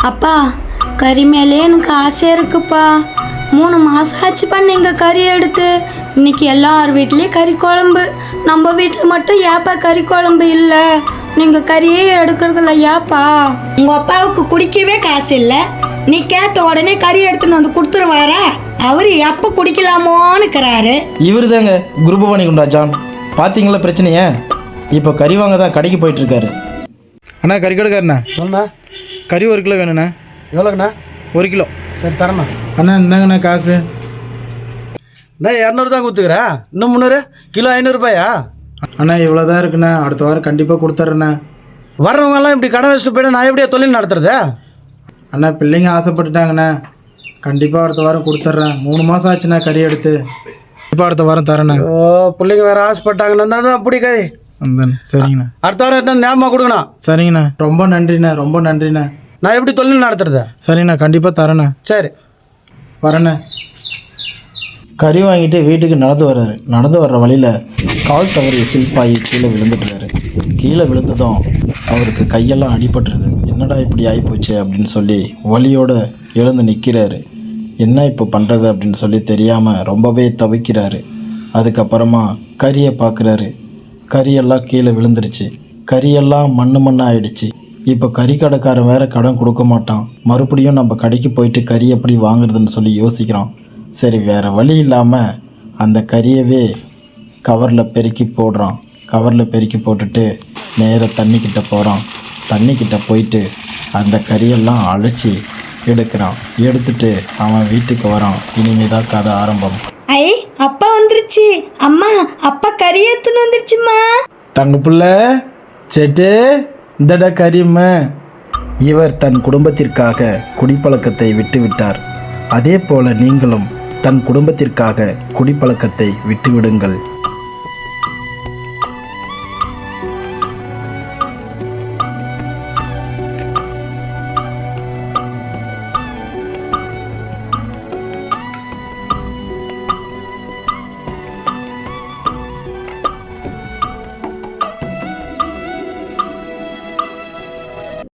அப்பா கறி மேலே எனக்கு ஆசையாக இருக்குப்பா. 3 மாதம் ஆச்சுப்பா நீங்கள் கறி எடுத்து. இன்னைக்கு எல்லார் வீட்லேயும் கறி குழம்பு, நம்ம வீட்டில் மட்டும் ஏப்பா கறி குழம்பு இல்லை? நீங்கள் கறியே எடுக்கிறதில்ல ஏப்பா? உங்கள் அப்பாவுக்கு குடிக்கவே காசு இல்லை, நீ கேட்ட உடனே கறி எடுத்துன்னு வந்து கொடுத்துருவாரா? அவர் எப்போ குடிக்கலாமோன்னுக்கிறாரு. இவர் தாங்க குருபவாணி குண்டா ஜான். பார்த்தீங்களா பிரச்சனையே? இப்போ கறி வாங்க தான் கடைக்கு போயிட்டுருக்காரு. அண்ணா கறி கடைக்காரண்ணா, சொல்லுண்ணா. கறி 1 கிலோ வேணுண்ணா. எவ்வளோங்கண்ணா? 1 கிலோ. சரி தரேண்ணா. அண்ணா இந்தாங்கண்ணா காசு. அண்ணா 200 தான் கொடுத்துக்கிறேன், இன்னும் 300. கிலோ 500 ரூபாயா? அண்ணா இவ்வளோ தான் இருக்குண்ணா, அடுத்த வாரம் கண்டிப்பாக கொடுத்துட்றேண்ணா. வர்றவங்கெல்லாம் இப்படி கடை வச்சுட்டு போய்ட்டு நான் எப்படியா தொழில் நடத்துறது? அண்ணா பிள்ளைங்க ஆசைப்பட்டுட்டாங்கண்ணா, கண்டிப்பாக அடுத்த வாரம் கொடுத்துட்றேன். 3 மாதம் ஆச்சுண்ணா கறி எடுத்து, கண்டிப்பாக அடுத்த வாரம் தரேண்ணா. ஓ பிள்ளைங்க வேறு ஆசைப்பட்டாங்கண்ணா தான் அப்படி கறி. அந்தாண்ணா சரிங்கண்ணா. அடுத்த வாரம் என்ன ஞாபகமாக கொடுக்கணும். சரிங்கண்ணா, ரொம்ப நன்றிண்ணா, ரொம்ப நன்றிண்ணா. நான் எப்படி தொழில் நடத்துறது? சரிண்ணா கண்டிப்பாக தரேண்ணா. சரி வரேண்ணே. கறி வாங்கிட்டு வீட்டுக்கு நடந்து வர்ற வழியில் கால் தவறி சில்பாயி கீழே விழுந்துட்டுறாரு. கீழே விழுந்ததும் அவருக்கு கையெல்லாம் அடிபட்டுருது. என்னடா இப்படி ஆகிப்போச்சு அப்படின்னு சொல்லி வலியோடு எழுந்து நிற்கிறாரு. என்ன இப்போ பண்ணுறது அப்படின்னு சொல்லி தெரியாமல் ரொம்பவே தவிக்கிறாரு. அதுக்கப்புறமா கறியை பார்க்குறாரு. கறியெல்லாம் கீழே விழுந்துருச்சு. கறியெல்லாம் மண்ணு ஆயிடுச்சு. இப்போ கறி கடைக்காரன் வேறு கடன் கொடுக்க மாட்டான். மறுபடியும் நம்ம கடைக்கு போயிட்டு கறி எப்படி வாங்குறதுன்னு சொல்லி யோசிக்கிறான். சரி வேறு வழி இல்லாமல் அந்த கறியவே கவரில் பெருக்கி போடுறான். கவரில் பெருக்கி போட்டுட்டு நேராக தண்ணிக்கிட்ட போகிறான். தண்ணிக்கிட்ட போயிட்டு அந்த கறியெல்லாம் அழைச்சி எடுக்கிறான். எடுத்துட்டு அவன் வீட்டுக்கு வரான். இனிமே தான் கதை ஆரம்பம். ஐ அப்பா வந்துருச்சு. அம்மா அப்பா கறி எடுத்துன்னு வந்துருச்சுமா. தங்க புள்ள செட்டு இந்தடா கறியம்மா. இவர் தன் குடும்பத்திற்காக குடிப்பழக்கத்தை விட்டுவிட்டார். அதே போல நீங்களும் தன் குடும்பத்திற்காக குடிப்பழக்கத்தை விட்டுவிடுங்கள்.